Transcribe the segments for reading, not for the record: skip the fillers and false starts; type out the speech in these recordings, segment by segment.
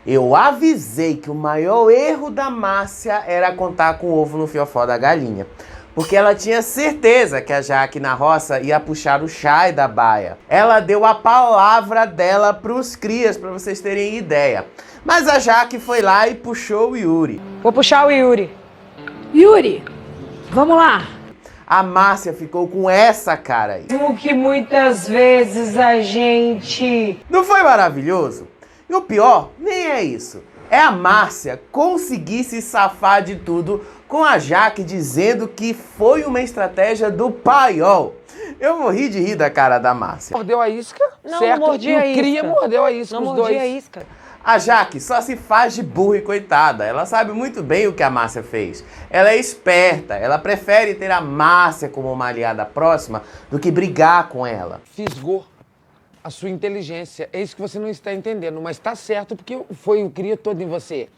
Eu avisei que o maior erro da Márcia era contar com o ovo no fiofó da galinha. Porque ela tinha certeza que a Jaque na roça ia puxar o chai da baia. Ela deu a palavra dela pros crias, para vocês terem ideia. Mas a Jaque foi lá e puxou o Yuri. Vou puxar o Yuri. Yuri, vamos lá. A Márcia ficou com essa cara aí. O que muitas vezes a gente... Não foi maravilhoso? E o pior, nem é isso. É a Márcia conseguir se safar de tudo com a Jaque dizendo que foi uma estratégia do paiol. Eu morri de rir da cara da Márcia. Mordeu a isca, Não, certo? não mordi e a o isca. cria mordeu a isca, Não os mordi dois. a isca. A Jaque só se faz de burra e coitada. Ela sabe muito bem o que a Márcia fez. Ela é esperta. Ela prefere ter a Márcia como uma aliada próxima do que brigar com ela. Fisgou a sua inteligência. É isso que você não está entendendo. Mas tá certo, porque foi o cria todo em você.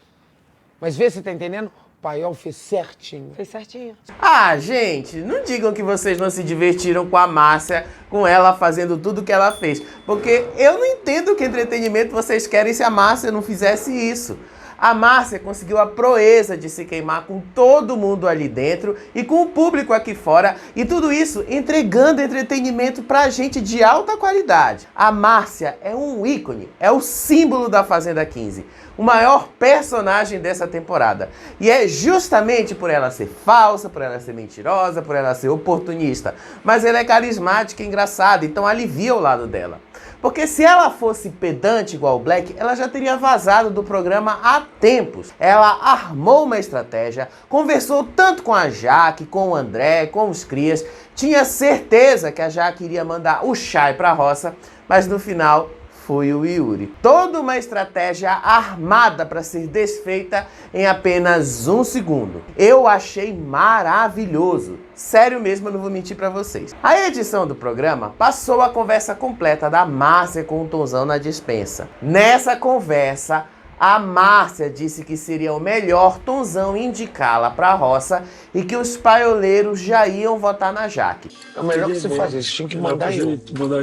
Mas vê se você tá entendendo? O paiol fez certinho. Fez certinho. Ah, gente, não digam que vocês não se divertiram com a Márcia, com ela fazendo tudo que ela fez. Porque eu não entendo que entretenimento vocês querem se a Márcia não fizesse isso. A Márcia conseguiu a proeza de se queimar com todo mundo ali dentro e com o público aqui fora, e tudo isso entregando entretenimento pra gente de alta qualidade. A Márcia é um ícone, é o símbolo da Fazenda 15, o maior personagem dessa temporada. E é justamente por ela ser falsa, por ela ser mentirosa, por ela ser oportunista, mas ela é carismática e engraçada, então alivia o lado dela. Porque se ela fosse pedante igual o Black, ela já teria vazado do programa há tempos. Ela armou uma estratégia, conversou tanto com a Jaque, com o André, com os crias, tinha certeza que a Jaque iria mandar o Chay pra roça, mas no final foi o Yuri. Toda uma estratégia armada para ser desfeita em apenas um segundo. Eu achei maravilhoso. Sério mesmo, eu não vou mentir para vocês. A edição do programa passou a conversa completa da Márcia com o Tonzão na despensa. Nessa conversa, a Márcia disse que seria o melhor Tonzão indicá-la para a roça e que os paioleiros já iam votar na Jaque. É o melhor que você faz isso. Tinha que mandar eu.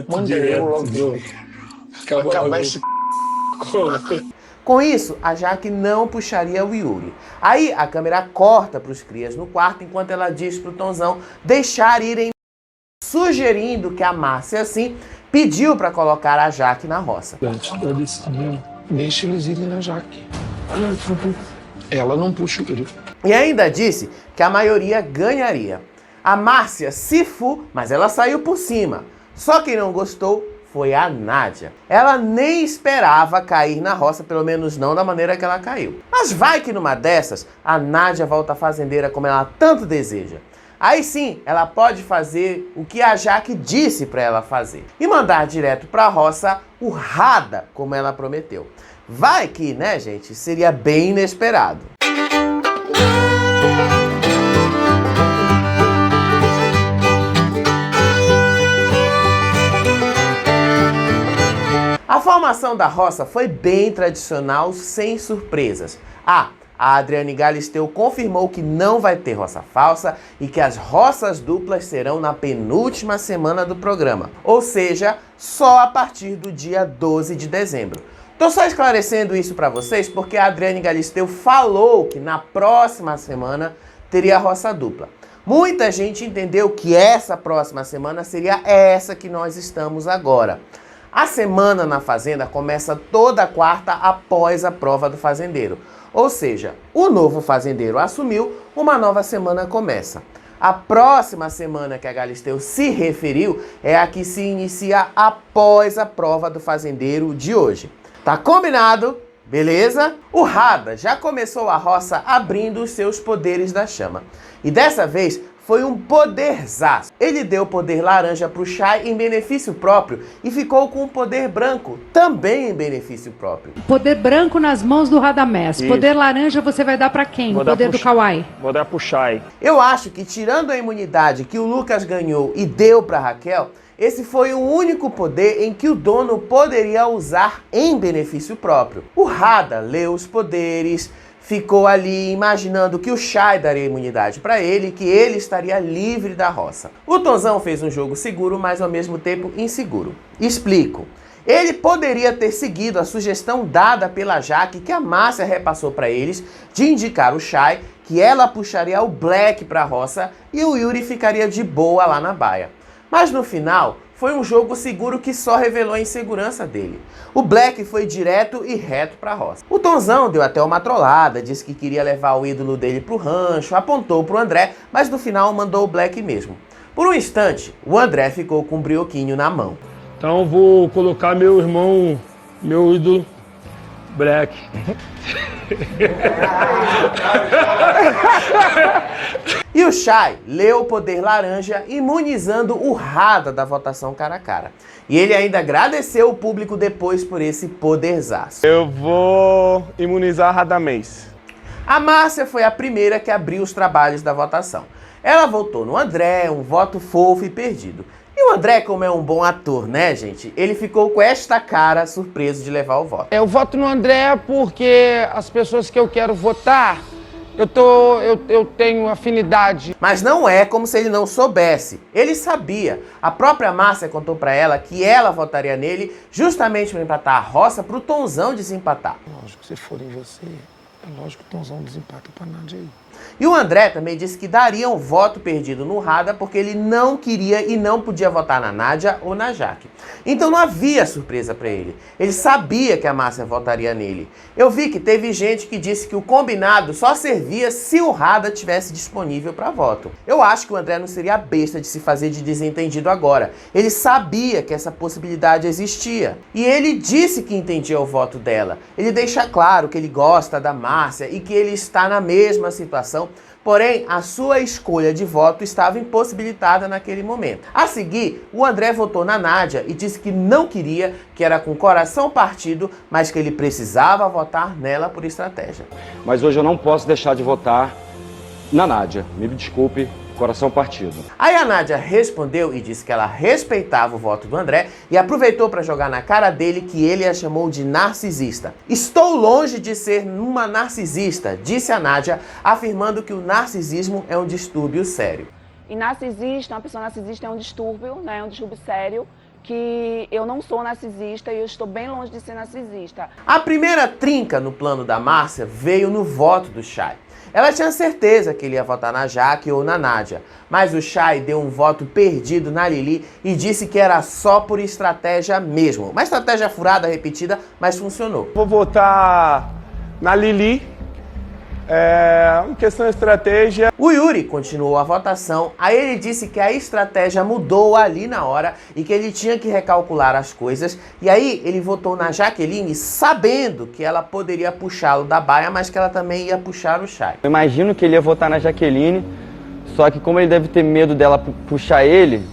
Manda eu logo. Acabar esse Com isso, a Jaque não puxaria o Yuri. Aí a câmera corta para os crias no quarto enquanto ela diz pro Tonzão deixar irem, sugerindo que a Márcia, assim, pediu para colocar a Jaque na roça. Deixa eles irem na Jaque. Ela não puxa o Yuri. E ainda disse que a maioria ganharia. A Márcia se fu, mas ela saiu por cima. Só quem não gostou foi a Nádia. Ela nem esperava cair na roça, pelo menos não da maneira que ela caiu. Mas vai que numa dessas, a Nádia volta fazendeira como ela tanto deseja. Aí sim, ela pode fazer o que a Jaque disse para ela fazer e mandar direto para a roça urrada, como ela prometeu. Vai que, né, gente, seria bem inesperado. A formação da roça foi bem tradicional, sem surpresas. A Adriane Galisteu confirmou que não vai ter roça falsa e que as roças duplas serão na penúltima semana do programa, ou seja, só a partir do dia 12 de dezembro. Tô só esclarecendo isso para vocês porque a Adriane Galisteu falou que na próxima semana teria roça dupla. Muita gente entendeu que essa próxima semana seria essa que nós estamos agora. A semana na Fazenda começa toda quarta após a prova do fazendeiro. Ou seja, o novo fazendeiro assumiu, uma nova semana começa. A próxima semana que a Galisteu se referiu é a que se inicia após a prova do fazendeiro de hoje. Tá combinado? Beleza? O Rada já começou a roça abrindo os seus poderes da chama. E dessa vez foi um poderzaço. Ele deu o poder laranja pro Chay em benefício próprio e ficou com o poder branco também em benefício próprio. Poder branco nas mãos do Radamés. Isso. Poder laranja você vai dar pra quem? Vou O dar poder pro do Kawai. Vou dar pro Chay. Eu acho que tirando a imunidade que o Lucas ganhou e deu pra Raquel, esse foi o único poder em que o dono poderia usar em benefício próprio. O Rada leu os poderes, ficou ali imaginando que o Chay daria imunidade para ele e que ele estaria livre da roça. O Tonzão fez um jogo seguro, mas ao mesmo tempo inseguro. Explico. Ele poderia ter seguido a sugestão dada pela Jaque, que a Márcia repassou para eles, de indicar o Chay, que ela puxaria o Black para a roça e o Yuri ficaria de boa lá na baia. Mas no final, foi um jogo seguro que só revelou a insegurança dele. O Black foi direto e reto para a roça. O Tonzão deu até uma trollada, disse que queria levar o ídolo dele pro rancho, apontou pro André, mas no final mandou o Black mesmo. Por um instante, o André ficou com o brioquinho na mão. Então vou colocar meu irmão, meu ídolo, Black. E o Chay leu o poder laranja, imunizando o Rada da votação cara a cara. E ele ainda agradeceu o público depois por esse poderzaço. Eu vou imunizar Radamés. A Márcia foi a primeira que abriu os trabalhos da votação. Ela votou no André, um voto fofo e perdido. E o André, como é um bom ator, né, gente? Ele ficou com esta cara, surpreso de levar o voto. Eu voto no André porque as pessoas que eu quero votar, eu tenho afinidade. Mas não é como se ele não soubesse. Ele sabia. A própria Márcia contou pra ela que ela votaria nele justamente para empatar a roça pro Tonzão desempatar. Lógico, se for em você, é lógico que o Tonzão desempata pra Nádia aí. E o André também disse que daria um voto perdido no Rada porque ele não queria e não podia votar na Nádia ou na Jaque. Então não havia surpresa para ele. Ele sabia que a Márcia votaria nele. Eu vi que teve gente que disse que o combinado só servia se o Rada tivesse disponível para voto. Eu acho que o André não seria a besta de se fazer de desentendido agora. Ele sabia que essa possibilidade existia. E ele disse que entendia o voto dela. Ele deixa claro que ele gosta da Márcia e que ele está na mesma situação. Porém, a sua escolha de voto estava impossibilitada naquele momento. A seguir, o André votou na Nádia e disse que não queria, que era com o coração partido, mas que ele precisava votar nela por estratégia. Mas hoje eu não posso deixar de votar na Nádia. Me desculpe, coração partido. Aí a Nádia respondeu e disse que ela respeitava o voto do André e aproveitou para jogar na cara dele que ele a chamou de narcisista. Estou longe de ser uma narcisista, disse a Nádia, afirmando que o narcisismo é um distúrbio sério. E narcisista, uma pessoa narcisista é um distúrbio, né? É um distúrbio sério, que eu não sou narcisista e eu estou bem longe de ser narcisista. A primeira trinca no plano da Márcia veio no voto do Chay. Ela tinha certeza que ele ia votar na Jaque ou na Nádia, mas o Chay deu um voto perdido na Lili e disse que era só por estratégia mesmo. Uma estratégia furada, repetida, mas funcionou. Vou votar na Lili. Em questão de estratégia. O Yuri continuou a votação, aí ele disse que a estratégia mudou ali na hora e que ele tinha que recalcular as coisas, e aí ele votou na Jaqueline sabendo que ela poderia puxá-lo da baia, mas que ela também ia puxar o Chay. Eu imagino que ele ia votar na Jaqueline, só que como ele deve ter medo dela puxar ele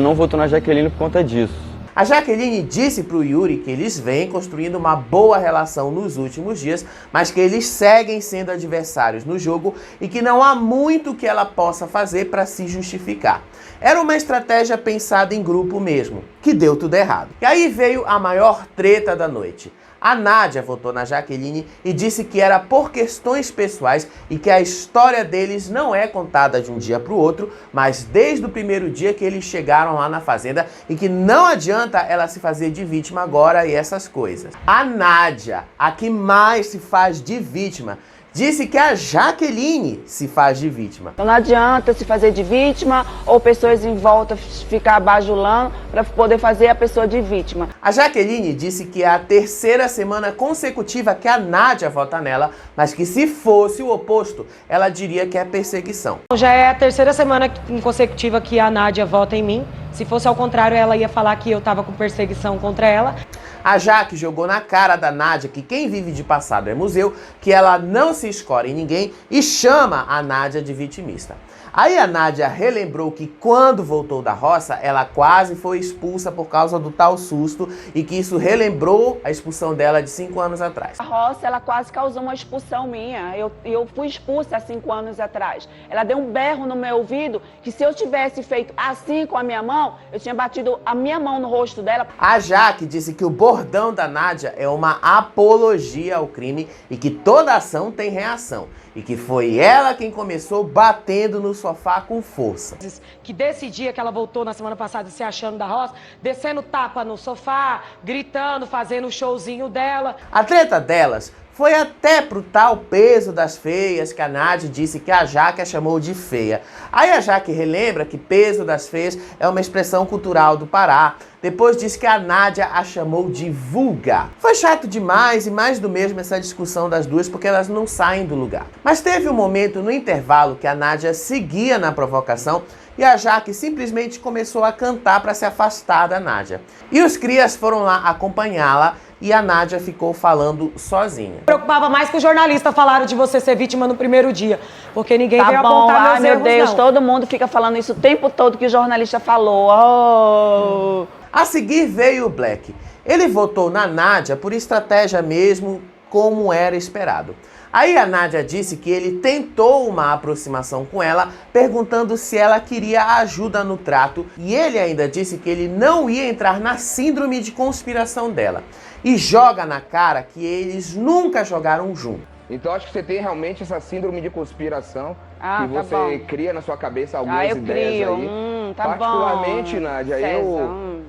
não votou na Jaqueline por conta disso. A Jaqueline disse para o Yuri que eles vêm construindo uma boa relação nos últimos dias, mas que eles seguem sendo adversários no jogo e que não há muito que ela possa fazer para se justificar. Era uma estratégia pensada em grupo mesmo, que deu tudo errado. E aí veio a maior treta da noite. A Nádia votou na Jaqueline e disse que era por questões pessoais e que a história deles não é contada de um dia para o outro, mas desde o primeiro dia que eles chegaram lá na fazenda e que não adianta ela se fazer de vítima agora e essas coisas. A Nádia, a que mais se faz de vítima, disse que a Jaqueline se faz de vítima. Então não adianta se fazer de vítima ou pessoas em volta ficar bajulando para poder fazer a pessoa de vítima. A Jaqueline disse que é a terceira semana consecutiva que a Nádia vota nela, mas que se fosse o oposto, ela diria que é perseguição. Já é a terceira semana consecutiva que a Nádia vota em mim. Se fosse ao contrário, ela ia falar que eu tava com perseguição contra ela. A Jaque jogou na cara da Nádia que quem vive de passado é museu, que ela não se escora em ninguém e chama a Nádia de vitimista. Aí a Nádia relembrou que quando voltou da roça, ela quase foi expulsa por causa do tal susto e que isso relembrou a expulsão dela de 5 anos atrás. A roça, ela quase causou uma expulsão minha. Eu fui expulsa há 5 anos atrás. Ela deu um berro no meu ouvido que se eu tivesse feito assim com a minha mão, eu tinha batido a minha mão no rosto dela. A Jaque disse que o bordão da Nádia é uma apologia ao crime e que toda ação tem reação. E que foi ela quem começou batendo no sofá com força. Que desse dia que ela voltou na semana passada se achando da roça, descendo tapa no sofá, gritando, fazendo o showzinho dela. A treta delas foi até pro tal peso das feias, que a Nádia disse que a Jaque a chamou de feia. Aí a Jaque relembra que peso das feias é uma expressão cultural do Pará. Depois disse que a Nádia a chamou de vulgar. Foi chato demais e mais do mesmo essa discussão das duas, porque elas não saem do lugar. Mas teve um momento no intervalo que a Nádia seguia na provocação e a Jaque simplesmente começou a cantar para se afastar da Nádia. E os crias foram lá acompanhá-la e a Nádia ficou falando sozinha. Preocupava mais que os jornalistas falaram de você ser vítima no primeiro dia, porque ninguém veio bom, apontar meus meu erros, Deus, não. todo mundo fica falando isso o tempo todo que o jornalista falou. Oh. A seguir veio o Black. Ele votou na Nádia por estratégia mesmo, como era esperado. Aí a Nádia disse que ele tentou uma aproximação com ela, perguntando se ela queria ajuda no trato, e ele ainda disse que ele não ia entrar na síndrome de conspiração dela. E joga na cara que eles nunca jogaram juntos. Então acho que você tem realmente essa síndrome de conspiração que tá você bom. cria na sua cabeça algumas eu ideias crio. aí. Tá Particularmente, bom. Nádia,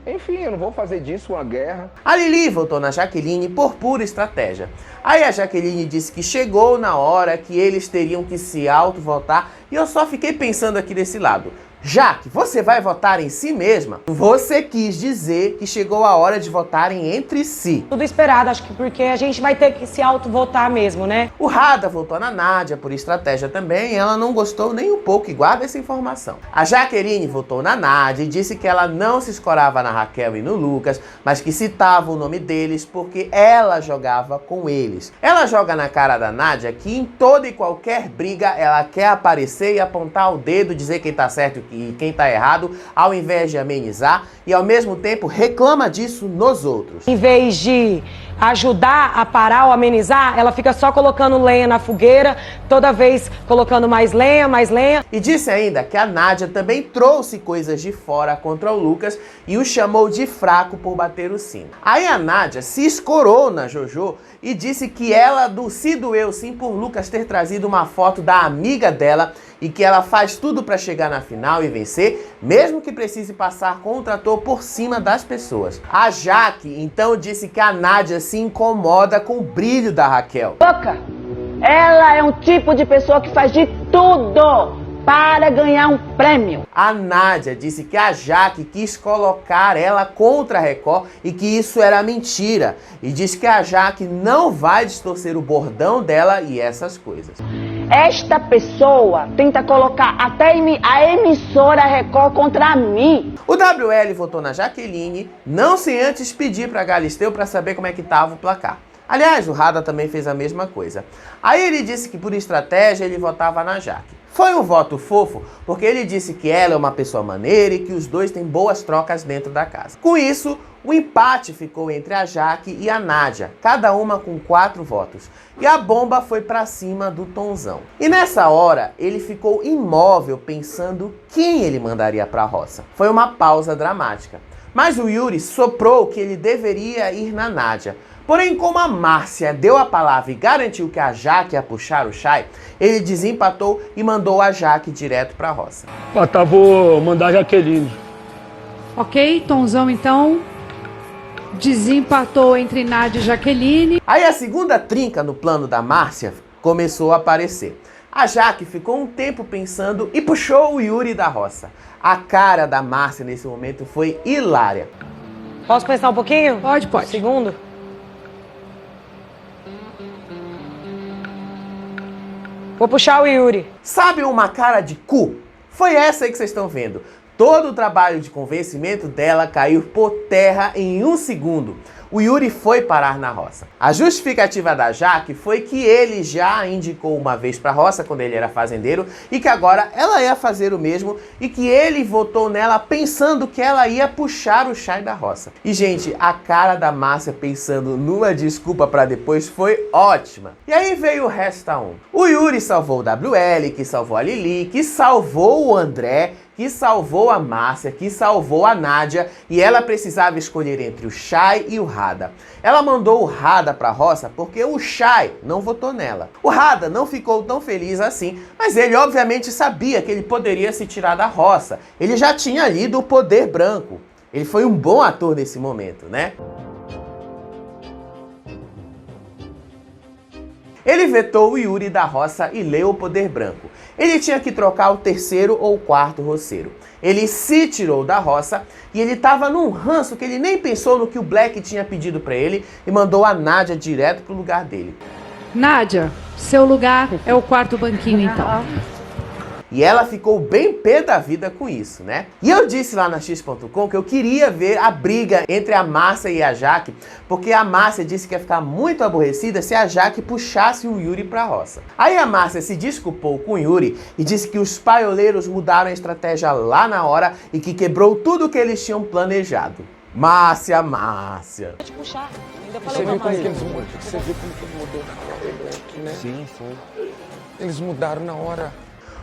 enfim, eu não vou fazer disso uma guerra. A Lili votou na Jaqueline por pura estratégia. Aí a Jaqueline disse que chegou na hora que eles teriam que se auto-votar e eu só fiquei pensando aqui desse lado. Jaque, você vai votar em si mesma? Você quis dizer que chegou a hora de votarem entre si. Tudo esperado, acho que porque a gente vai ter que se auto-votar mesmo, né? O Rada votou na Nádia por estratégia também, ela não gostou nem um pouco e guarda essa informação. A Jaqueline votou na Nádia e disse que ela não se escorava na Raquel e no Lucas, mas que citava o nome deles porque ela jogava com eles. Ela joga na cara da Nádia que em toda e qualquer briga ela quer aparecer e apontar o dedo, dizer quem tá certo e quem tá errado, ao invés de amenizar, e ao mesmo tempo reclama disso nos outros. Em vez de ajudar a parar ou amenizar, ela fica só colocando lenha na fogueira, toda vez colocando mais lenha, mais lenha. E disse ainda que a Nádia também trouxe coisas de fora contra o Lucas e o chamou de fraco por bater o sino. Aí a Nádia se escorou na Jojo e disse que ela se doeu sim por Lucas ter trazido uma foto da amiga dela e que ela faz tudo para chegar na final e vencer, mesmo que precise passar com o trator por cima das pessoas. A Jaque então disse que a Nádia se incomoda com o brilho da Raquel. Louca! Ela é um tipo de pessoa que faz de tudo para ganhar um prêmio. A Nádia disse que a Jaque quis colocar ela contra a Record e que isso era mentira. E disse que a Jaque não vai distorcer o bordão dela e essas coisas. Esta pessoa tenta colocar até a emissora Record contra mim. O WL votou na Jaqueline, não sem antes pedir para Galisteu para saber como é que estava o placar. Aliás, o Rada também fez a mesma coisa. Aí ele disse que por estratégia ele votava na Jaque. Foi um voto fofo, porque ele disse que ela é uma pessoa maneira e que os dois têm boas trocas dentro da casa. Com isso, o empate ficou entre a Jaque e a Nádia, cada uma com 4 votos. E a bomba foi pra cima do Tonzão. E nessa hora, ele ficou imóvel pensando quem ele mandaria pra roça. Foi uma pausa dramática. Mas o Yuri soprou que ele deveria ir na Nádia. Porém, como a Márcia deu a palavra e garantiu que a Jaque ia puxar o Chay, ele desempatou e mandou a Jaque direto pra roça. Tá, vou mandar a Jaqueline. Ok, Tonzão então desempatou entre Nádia e Jaqueline. Aí a segunda trinca no plano da Márcia começou a aparecer. A Jaque ficou um tempo pensando e puxou o Yuri da roça. A cara da Márcia nesse momento foi hilária. Posso pensar um pouquinho? Pode. Um segundo? Vou puxar o Yuri. Sabe uma cara de cu? Foi essa aí que vocês estão vendo. Todo o trabalho de convencimento dela caiu por terra em 1 segundo. O Yuri foi parar na roça. A justificativa da Jaque foi que ele já indicou uma vez pra roça quando ele era fazendeiro e que agora ela ia fazer o mesmo e que ele votou nela pensando que ela ia puxar o Chay da roça. E gente, a cara da Márcia pensando numa desculpa pra depois foi ótima. E aí veio o Resta 1. O Yuri salvou o WL, que salvou a Lili, que salvou o André, que salvou a Márcia, que salvou a Nádia, e ela precisava escolher entre o Chay e o Rada. Ela mandou o Rada para a roça porque o Chay não votou nela. O Rada não ficou tão feliz assim, mas ele obviamente sabia que ele poderia se tirar da roça. Ele já tinha lido O Poder Branco. Ele foi um bom ator nesse momento, né? Ele vetou o Yuri da roça e leu O Poder Branco. Ele tinha que trocar o terceiro ou o quarto roceiro. Ele se tirou da roça e ele estava num ranço que ele nem pensou no que o Black tinha pedido para ele e mandou a Nádia direto pro lugar dele. Nádia, seu lugar é o quarto banquinho, então. E ela ficou bem pé da vida com isso, né? E eu disse lá na X.com que eu queria ver a briga entre a Márcia e a Jaque, porque a Márcia disse que ia ficar muito aborrecida se a Jaque puxasse o Yuri pra roça. Aí a Márcia se desculpou com o Yuri e disse que os paioleiros mudaram a estratégia lá na hora e que quebrou tudo que eles tinham planejado. Márcia. Te puxar. Ainda Você viu como que eles mudaram? Você viu como que ele mudou na hora, né? Sim, foi. Eles mudaram na hora.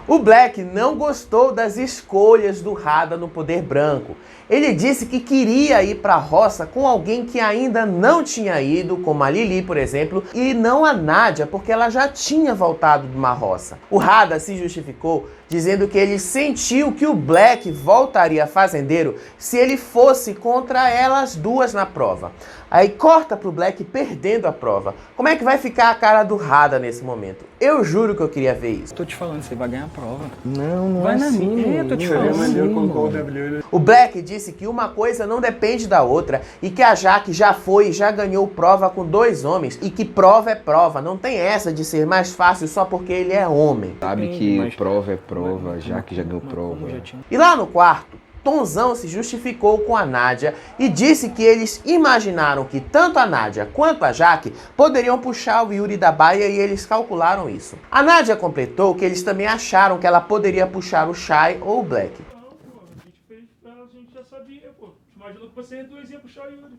O Black não gostou das escolhas do Rada no Poder Branco. Ele disse que queria ir para a roça com alguém que ainda não tinha ido, como a Lili, por exemplo, e não a Nádia, porque ela já tinha voltado de uma roça. O Rada se justificou dizendo que ele sentiu que o Black voltaria fazendeiro se ele fosse contra elas duas na prova. Aí corta pro Black perdendo a prova. Como é que vai ficar a cara do Rada nesse momento? Eu juro que eu queria ver isso. Tô te falando, você vai ganhar a prova. Não Vai é na assim. minha, tô te falando. O Black disse que uma coisa não depende da outra e que a Jaque já foi e já ganhou prova com 2 homens e que prova é prova, não tem essa de ser mais fácil só porque ele é homem. Sabe que prova é prova, já que já ganhou prova. E lá no quarto, Tonzão se justificou com a Nádia e disse que eles imaginaram que tanto a Nádia quanto a Jaque poderiam puxar o Yuri da baia e eles calcularam isso. A Nádia completou que eles também acharam que ela poderia puxar o Chay ou o Black. A gente já sabia, pô. Imaginou que vocês dois iam puxar o Yuri.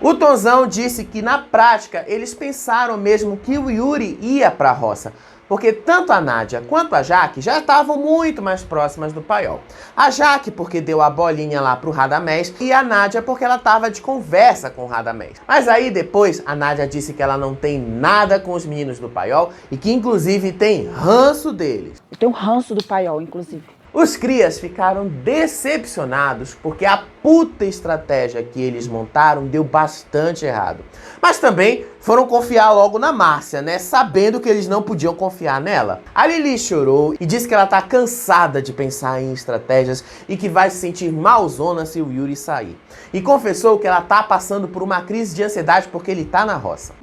O Tonzão disse que na prática eles pensaram mesmo que o Yuri ia para a roça, porque tanto a Nádia quanto a Jaque já estavam muito mais próximas do paiol. A Jaque porque deu a bolinha lá pro Radamés e a Nádia porque ela estava de conversa com o Radamés. Mas aí depois a Nádia disse que ela não tem nada com os meninos do paiol e que inclusive tem ranço deles. Eu tenho ranço do paiol, inclusive. Os crias ficaram decepcionados porque a puta estratégia que eles montaram deu bastante errado. Mas também foram confiar logo na Márcia, né? Sabendo que eles não podiam confiar nela. A Lili chorou e disse que ela tá cansada de pensar em estratégias e que vai se sentir malzona se o Yuri sair. E confessou que ela tá passando por uma crise de ansiedade porque ele tá na roça.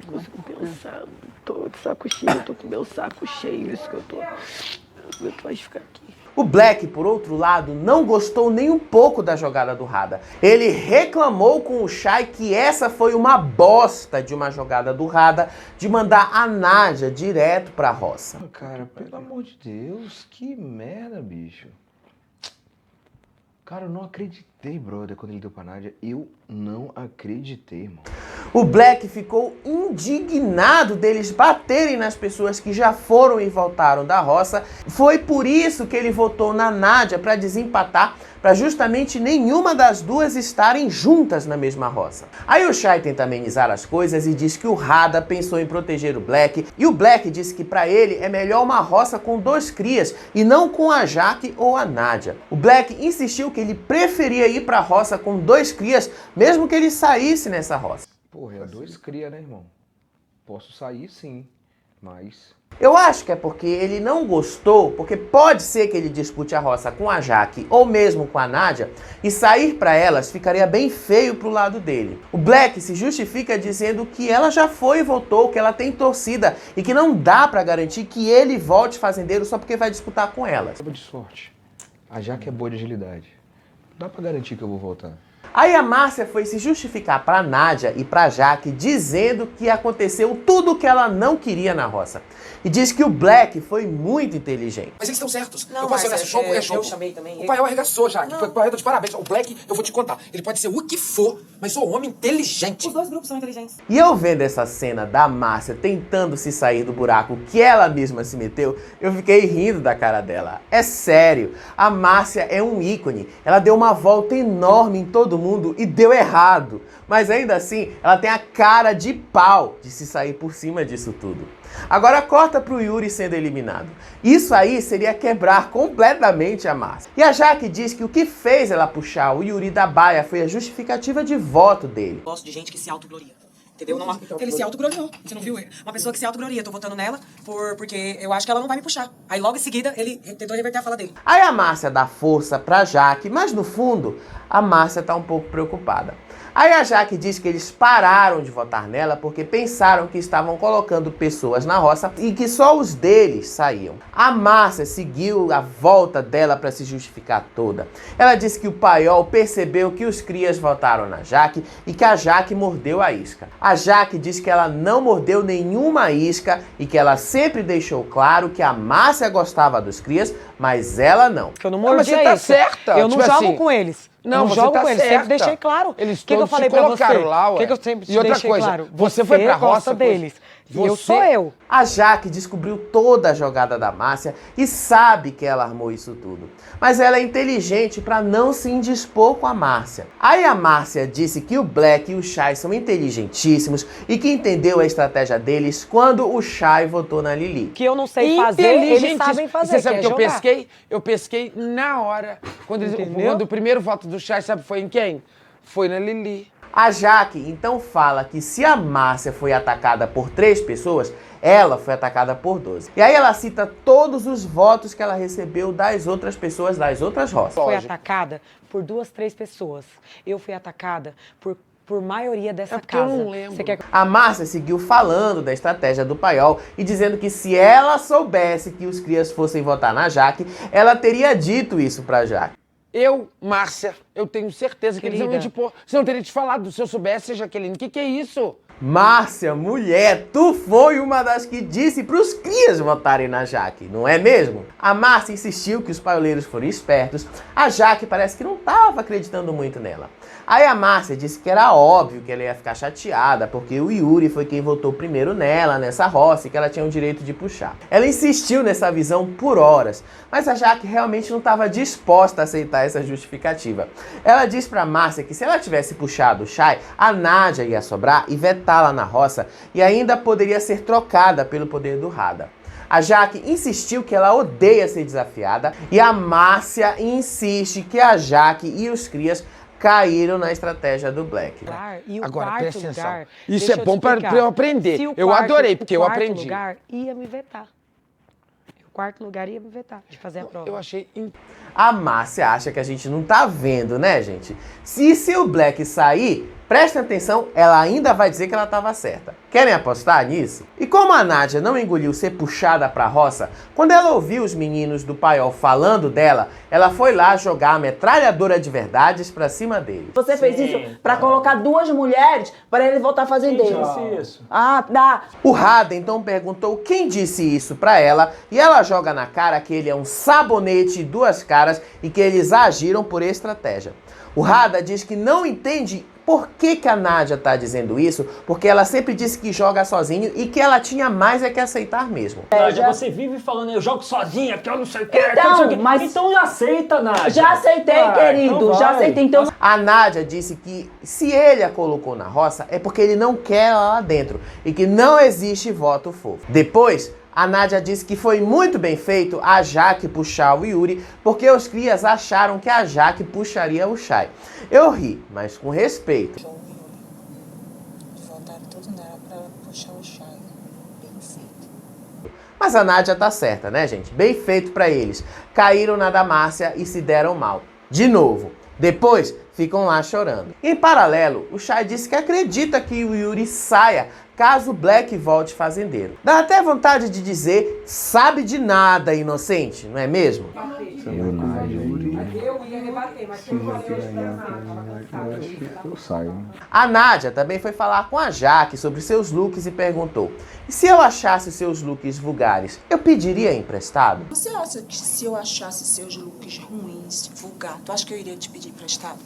Tô de saco cheio, tô com meu saco cheio, isso que eu tô. Como é que vai ficar aqui? O Black, por outro lado, não gostou nem um pouco da jogada do Rada. Ele reclamou com o Chay que essa foi uma bosta de uma jogada do Rada de mandar a Nádia direto pra roça. Cara, pelo amor de Deus, que merda, bicho. Cara, eu não acreditei, brother, quando ele deu pra Nádia. Eu não acreditei, irmão. O Black ficou indignado deles baterem nas pessoas que já foram e voltaram da roça. Foi por isso que ele votou na Nádia para desempatar, para justamente nenhuma das duas estarem juntas na mesma roça. Aí o Chay tenta amenizar as coisas e diz que o Rada pensou em proteger o Black, e o Black disse que para ele é melhor uma roça com 2 crias e não com a Jaque ou a Nádia. O Black insistiu que ele preferia ir para a roça com 2 crias, mesmo que ele saísse nessa roça. Porra, é 2 cria, né, irmão? Posso sair sim, mas... Eu acho que é porque ele não gostou, porque pode ser que ele dispute a roça com a Jaque ou mesmo com a Nádia, e sair para elas ficaria bem feio pro lado dele. O Black se justifica dizendo que ela já foi e voltou, que ela tem torcida e que não dá para garantir que ele volte fazendeiro só porque vai disputar com elas. De sorte. A Jaque é boa de agilidade. Dá pra garantir que eu vou voltar. Aí a Márcia foi se justificar pra Nádia e pra Jaque, dizendo que aconteceu tudo o que ela não queria na roça. E diz que o Black foi muito inteligente. Mas eles estão certos. Não, eu posso olhar esse jogo, é jogo. Eu chamei também. O Paiol arregaçou, Jaque. O Paiol tá de parabéns. O Black, eu vou te contar, ele pode ser o que for, mas sou um homem inteligente. Os dois grupos são inteligentes. E eu vendo essa cena da Márcia tentando se sair do buraco que ela mesma se meteu, eu fiquei rindo da cara dela. É sério, a Márcia é um ícone. Ela deu uma volta enorme em todo mundo e deu errado. Mas ainda assim, ela tem a cara de pau de se sair por cima disso tudo. Agora corta pro Yuri sendo eliminado. Isso aí seria quebrar completamente a Márcia. E a Jaque diz que o que fez ela puxar o Yuri da baia foi a justificativa de voto dele. Gosto de gente que se autogloria. Entendeu? Não, ele se autogloriou. Você não viu? Uma pessoa que se autogloria. Tô votando nela porque eu acho que ela não vai me puxar. Aí logo em seguida ele tentou reverter a fala dele. Aí a Márcia dá força pra Jaque, mas no fundo a Márcia tá um pouco preocupada. Aí a Jaque diz que eles pararam de votar nela porque pensaram que estavam colocando pessoas na roça e que só os deles saíam. A Márcia seguiu a volta dela para se justificar toda. Ela disse que o Paiol percebeu que os crias votaram na Jaque e que a Jaque mordeu a isca. A Jaque diz que ela não mordeu nenhuma isca e que ela sempre deixou claro que a Márcia gostava dos crias, mas ela não. Eu não mordi mas você tá certa. Eu não Tipo jogo assim, com eles. Não, você jogo tá com eles, certa. sempre deixei claro. Eles que eu todos falei se pra colocaram você? lá, ué. Que eu sempre E outra deixei coisa, claro? você foi pra gosta roça deles. E eu você- sou eu. A Jaque descobriu toda a jogada da Márcia e sabe que ela armou isso tudo. Mas ela é inteligente para não se indispor com a Márcia. Aí a Márcia disse que o Black e o Chay são inteligentíssimos e que entendeu a estratégia deles quando o Chay votou na Lili. Que eu não sei fazer, eles sabem fazer. Você sabe que que é eu jogar. pesquei? Eu pesquei na hora. Quando o primeiro voto do Chay, sabe foi em quem? Foi na Lili. A Jaque então fala que se a Márcia foi atacada por 3 pessoas, ela foi atacada por 12. E aí ela cita todos os votos que ela recebeu das outras pessoas, das outras roças. Foi atacada por 2, 3 pessoas. Eu fui atacada por maioria dessa porque eu casa. não lembro. Você quer... A Márcia seguiu falando da estratégia do Paiol e dizendo que se ela soubesse que os crias fossem votar na Jaque, ela teria dito isso pra Jaque. Márcia, eu tenho certeza que eles Querida. iam te pôr. Você não teria te falado. Se eu soubesse, Jaqueline, o que é isso? Márcia, mulher, tu foi uma das que disse pros crias votarem na Jaque, não é mesmo? A Márcia insistiu que os paioleiros foram espertos, a Jaque parece que não estava acreditando muito nela. Aí a Márcia disse que era óbvio que ela ia ficar chateada, porque o Yuri foi quem votou primeiro nela, nessa roça, e que ela tinha o direito de puxar. Ela insistiu nessa visão por horas, mas a Jaque realmente não estava disposta a aceitar essa justificativa. Ela disse pra Márcia que se ela tivesse puxado o Chay, a Nádia ia sobrar e vetá-la na roça, e ainda poderia ser trocada pelo poder do Rada. A Jaque insistiu que ela odeia ser desafiada, e a Márcia insiste que a Jaque e os crias caíram na estratégia do Black. E o Agora, quarto presta atenção. lugar, Isso deixa é eu bom te pra explicar. eu aprender. Se o Eu quarto- adorei, porque eu o quarto aprendi. lugar ia me vetar. O quarto lugar ia me vetar de fazer a prova. Eu achei... A Márcia acha que a gente não tá vendo, né, gente? Se o Black sair, presta atenção, ela ainda vai dizer que ela estava certa. Querem apostar nisso? E como a Nádia não engoliu ser puxada pra roça, quando ela ouviu os meninos do Paiol falando dela, ela foi lá jogar a metralhadora de verdades pra cima dele. Você fez isso pra colocar 2 mulheres para ele voltar fazendeiro. Quem disse isso? Ah, dá. O Rada então perguntou quem disse isso pra ela e ela joga na cara que ele é um sabonete e 2 caras e que eles agiram por estratégia. O Rada diz que não entende por que a Nádia tá dizendo isso, porque ela sempre disse que joga sozinho e que ela tinha mais é que aceitar mesmo. Nádia, você vive falando, eu jogo sozinha, que eu não sei o que. Então, mas... Então aceita, Nádia. Já aceitei, querido, então já vai. aceitei. Então, A Nádia disse que se ele a colocou na roça é porque ele não quer ela lá dentro e que não existe voto fofo. Depois, a Nádia disse que foi muito bem feito a Jaque puxar o Yuri, porque os crias acharam que a Jaque puxaria o Chay. Eu ri, mas com respeito. Voltaram tudo nela pra puxar o Chay. Bem feito. Mas a Nádia tá certa, né, gente? Bem feito pra eles. Caíram na da Márcia e se deram mal. De novo. Depois, ficam lá chorando. Em paralelo, o Chay disse que acredita que o Yuri saia caso o Black volte fazendeiro. Dá até vontade de dizer, sabe de nada, inocente, não é mesmo? Eu, Nádia, Eu ia rebater, mas Se já que ganhar, eu acho que eu saio. A Nádia também foi falar com a Jaque sobre seus looks e perguntou: e se eu achasse seus looks vulgares, eu pediria emprestado? Você acha que se eu achasse seus looks ruins, vulgar, tu acha que eu iria te pedir emprestado?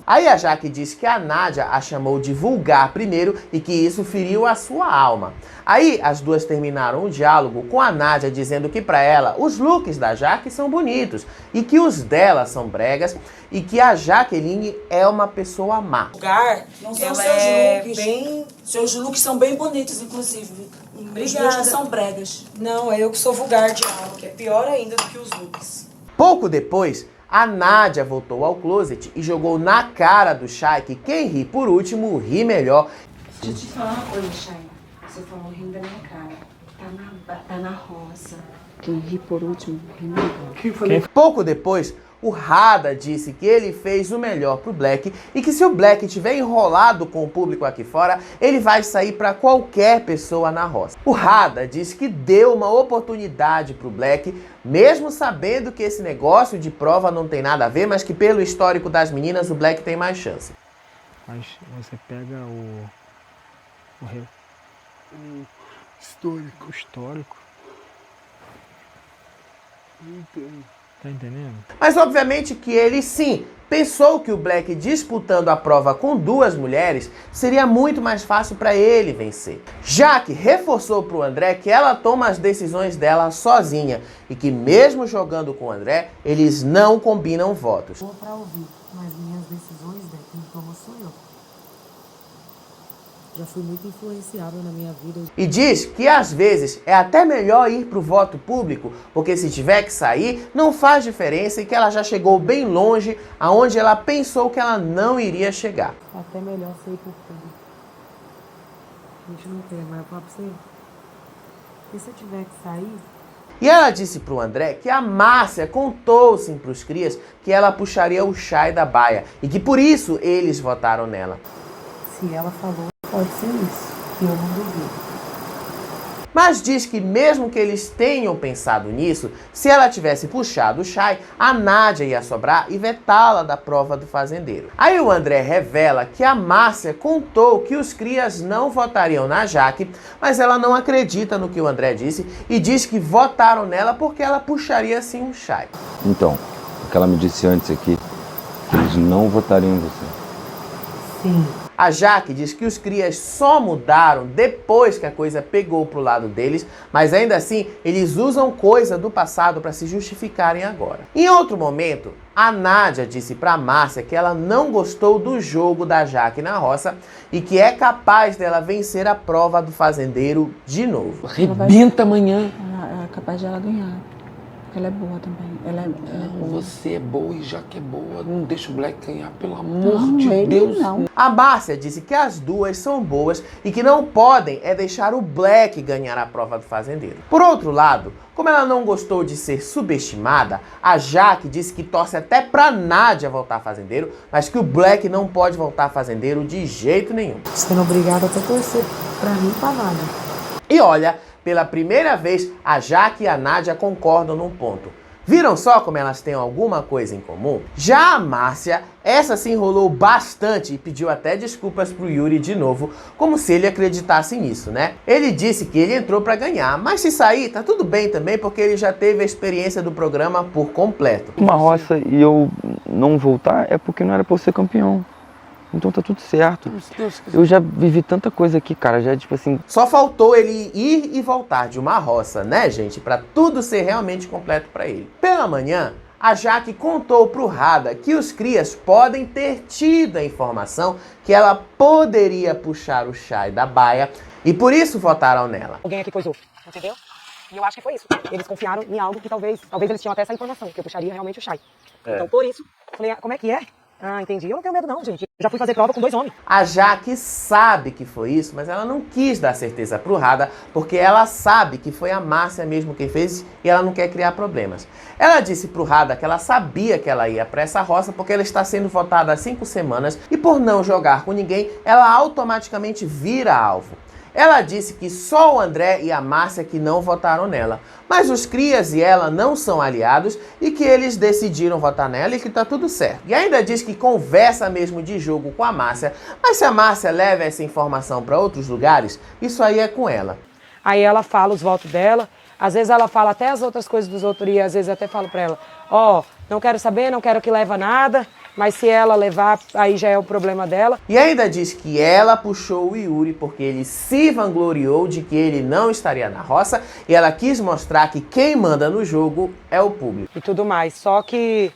Aí a Jaque disse que a Nádia a chamou de vulgar primeiro e que isso feriu a sua alma. Aí as duas terminaram o diálogo com a Nádia dizendo que pra ela os looks da Jaque são bonitos e que os dela são bregas e que a Jaqueline é uma pessoa má. Vulgar? Não são seus looks. Seus looks são bem bonitos, inclusive. Os meus que são bregas. Não, é eu que sou vulgar de alma, que é pior ainda do que os looks. Pouco depois, a Nádia voltou ao closet e jogou na cara do Chay que quem ri por último ri melhor. Deixa eu te falar uma coisa, Chay. Você falou rindo da minha cara. Tá na roça. Quem ri por último, ri melhor. Pouco depois, o Rada disse que ele fez o melhor pro Black e que se o Black tiver enrolado com o público aqui fora, ele vai sair para qualquer pessoa na roça. O Rada disse que deu uma oportunidade pro Black, mesmo sabendo que esse negócio de prova não tem nada a ver, mas que pelo histórico das meninas o Black tem mais chance. Mas você pega o histórico. Não entendo. Tá entendendo? Mas obviamente que ele sim pensou que o Black disputando a prova com duas mulheres seria muito mais fácil para ele vencer. Jaque reforçou pro André que ela toma as decisões dela sozinha e que mesmo jogando com o André, eles não combinam votos. Boa pra ouvir, mas minhas decisões, quem toma sou eu. Já fui muito influenciável na minha vida. E diz que às vezes é até melhor ir pro voto público, porque se tiver que sair, não faz diferença e que ela já chegou bem longe, aonde ela pensou que ela não iria chegar. Até melhor sair por público. A gente não tem, mas eu falo pra você. E se eu tiver que sair... E ela disse pro André que a Márcia contou sim pros crias que ela puxaria o Chay da baia e que por isso eles votaram nela. Se ela falou, pode ser isso, que eu não duvido. Mas diz que mesmo que eles tenham pensado nisso, se ela tivesse puxado o Chay, a Nádia ia sobrar e vetá-la da prova do fazendeiro. Aí o André revela que a Márcia contou que os crias não votariam na Jaque, mas ela não acredita no que o André disse e diz que votaram nela porque ela puxaria sim o Chay. Então, o que ela me disse antes aqui, que eles não votariam em você. Sim. A Jaque diz que os crias só mudaram depois que a coisa pegou pro lado deles, mas ainda assim eles usam coisa do passado para se justificarem agora. Em outro momento, a Nádia disse pra Márcia que ela não gostou do jogo da Jaque na roça e que é capaz dela vencer a prova do fazendeiro de novo. Arrebenta amanhã. É capaz de ela ganhar. Porque ela é boa também. Ela é boa. Você é boa e Jaque é boa. Não deixa o Black ganhar, pelo amor de Deus. Não. A Márcia disse que as duas são boas e que não podem deixar o Black ganhar a prova do fazendeiro. Por outro lado, como ela não gostou de ser subestimada, a Jaque disse que torce até pra Nádia voltar fazendeiro, mas que o Black não pode voltar fazendeiro de jeito nenhum. Sendo obrigada até torcer pra mim e pra Nádia. E olha, pela primeira vez, a Jaque e a Nádia concordam num ponto. Viram só como elas têm alguma coisa em comum? Já a Márcia, essa se enrolou bastante e pediu até desculpas pro Yuri de novo, como se ele acreditasse nisso, né? Ele disse que ele entrou pra ganhar, mas se sair, tá tudo bem também, porque ele já teve a experiência do programa por completo. Uma roça e eu não voltar é porque não era pra eu ser campeão. Então tá tudo certo. Eu já vivi tanta coisa aqui, cara, já tipo assim... Só faltou ele ir e voltar de uma roça, né, gente? Pra tudo ser realmente completo pra ele. Pela manhã, a Jaque contou pro Rada que os crias podem ter tido a informação que ela poderia puxar o Chay da baia e por isso votaram nela. Alguém aqui coisou, entendeu? E eu acho que foi isso. Eles confiaram em algo que talvez eles tinham até essa informação, que eu puxaria realmente o Chay. Então, por isso, falei, como é que é? Ah, entendi. Eu não tenho medo não, gente. Eu já fui fazer prova com 2 homens. A Jaque sabe que foi isso, mas ela não quis dar certeza pro Rada, porque ela sabe que foi a Márcia mesmo quem fez e ela não quer criar problemas. Ela disse pro Rada que ela sabia que ela ia pra essa roça porque ela está sendo votada há 5 semanas e por não jogar com ninguém, ela automaticamente vira alvo. Ela disse que só o André e a Márcia que não votaram nela, mas os crias e ela não são aliados e que eles decidiram votar nela e que tá tudo certo. E ainda diz que conversa mesmo de jogo com a Márcia, mas se a Márcia leva essa informação para outros lugares, isso aí é com ela. Aí ela fala os votos dela, às vezes ela fala até as outras coisas dos outros e às vezes eu até falo para ela, ó, não quero saber, não quero que leva nada, mas se ela levar, aí já é o problema dela. E ainda diz que ela puxou o Yuri porque ele se vangloriou de que ele não estaria na roça e ela quis mostrar que quem manda no jogo é o público. E tudo mais, só que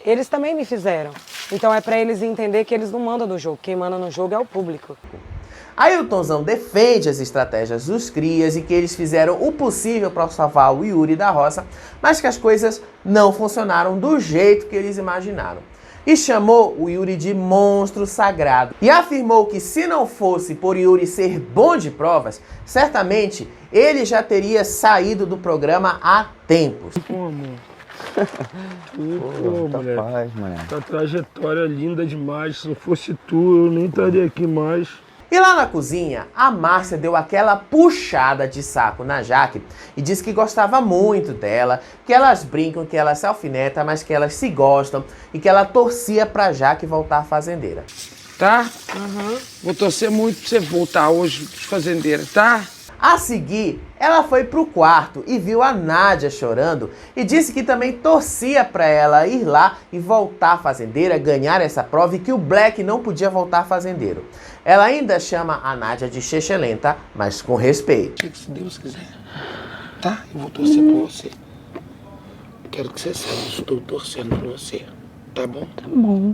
eles também me fizeram. Então é para eles entender que eles não mandam no jogo, quem manda no jogo é o público. Ailtonzão defende as estratégias dos crias e que eles fizeram o possível para salvar o Yuri da roça, mas que as coisas não funcionaram do jeito que eles imaginaram. E chamou o Yuri de monstro sagrado. E afirmou que se não fosse por Yuri ser bom de provas, certamente ele já teria saído do programa há tempos. Pô, amor. Pô, mulher. Tua trajetória é linda demais. Se não fosse tu, eu nem estaria aqui mais. E lá na cozinha, a Márcia deu aquela puxada de saco na Jaque e disse que gostava muito dela, que elas brincam, que elas se alfinetam, mas que elas se gostam e que ela torcia pra Jaque voltar fazendeira. Tá? Vou torcer muito pra você voltar hoje fazendeira, tá? A seguir, ela foi pro quarto e viu a Nádia chorando e disse que também torcia para ela ir lá e voltar fazendeira, ganhar essa prova e que o Black não podia voltar fazendeiro. Ela ainda chama a Nádia de chechelenta, mas com respeito. Se Deus quiser, tá? Eu vou torcer por você. Quero que você saiba, eu estou torcendo por você. Tá bom? Tá bom.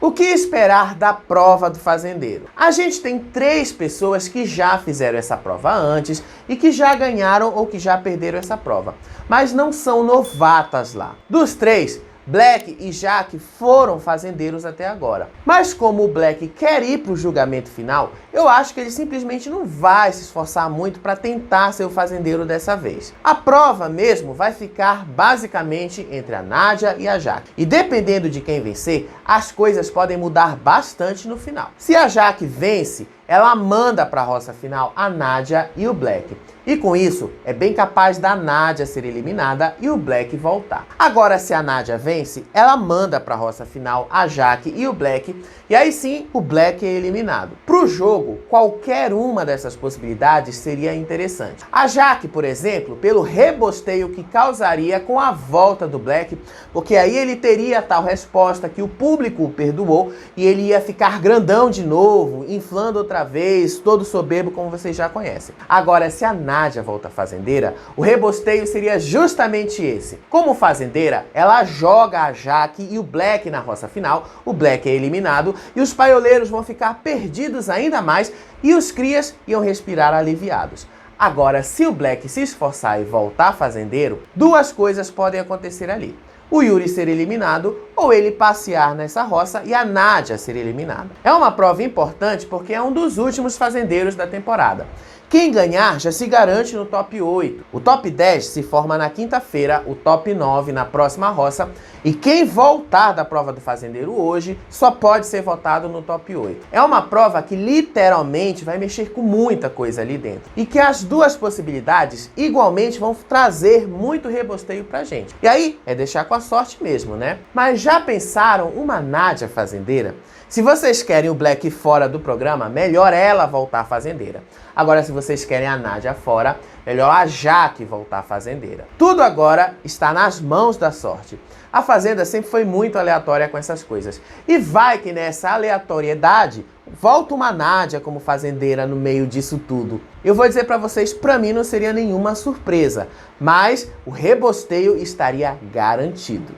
O que esperar da prova do fazendeiro? A gente tem 3 pessoas que já fizeram essa prova antes e que já ganharam ou que já perderam essa prova, mas não são novatas lá. Dos 3, Black e Jaque foram fazendeiros até agora. Mas como o Black quer ir para o julgamento final, eu acho que ele simplesmente não vai se esforçar muito para tentar ser o fazendeiro dessa vez. A prova mesmo vai ficar basicamente entre a Nádia e a Jaque. E dependendo de quem vencer, as coisas podem mudar bastante no final. Se a Jaque vence, ela manda para a roça final a Nádia e o Black. E com isso, é bem capaz da Nádia ser eliminada e o Black voltar. Agora, se a Nádia vence, ela manda para a roça final a Jaque e o Black, e aí sim, o Black é eliminado. Pro jogo, qualquer uma dessas possibilidades seria interessante. A Jaque, por exemplo, pelo rebosteio que causaria com a volta do Black, porque aí ele teria a tal resposta que o público o perdoou e ele ia ficar grandão de novo, inflando outra vez, todo soberbo como vocês já conhecem. Agora, se a Nádia volta fazendeira, o rebosteio seria justamente esse. Como fazendeira, ela joga a Jaque e o Black na roça final, o Black é eliminado e os paioleiros vão ficar perdidos ainda mais e os crias iam respirar aliviados. Agora, se o Black se esforçar e voltar fazendeiro, 2 coisas podem acontecer ali. O Yuri ser eliminado ou ele passear nessa roça e a Nádia ser eliminada. É uma prova importante porque é um dos últimos fazendeiros da temporada. Quem ganhar já se garante no top 8. O top 10 se forma na quinta-feira, o top 9 na próxima roça. E quem voltar da prova do fazendeiro hoje só pode ser votado no top 8. É uma prova que literalmente vai mexer com muita coisa ali dentro. E que as 2 possibilidades igualmente vão trazer muito rebosteio pra gente. E aí é deixar com a sorte mesmo, né? Mas já pensaram uma Nádia fazendeira? Se vocês querem o Black fora do programa, melhor ela voltar fazendeira. Agora, se vocês querem a Nádia fora, melhor a Jaque voltar fazendeira. Tudo agora está nas mãos da sorte. A Fazenda sempre foi muito aleatória com essas coisas. E vai que nessa aleatoriedade, volta uma Nádia como fazendeira no meio disso tudo. Eu vou dizer pra vocês, pra mim não seria nenhuma surpresa, mas o rebosteio estaria garantido.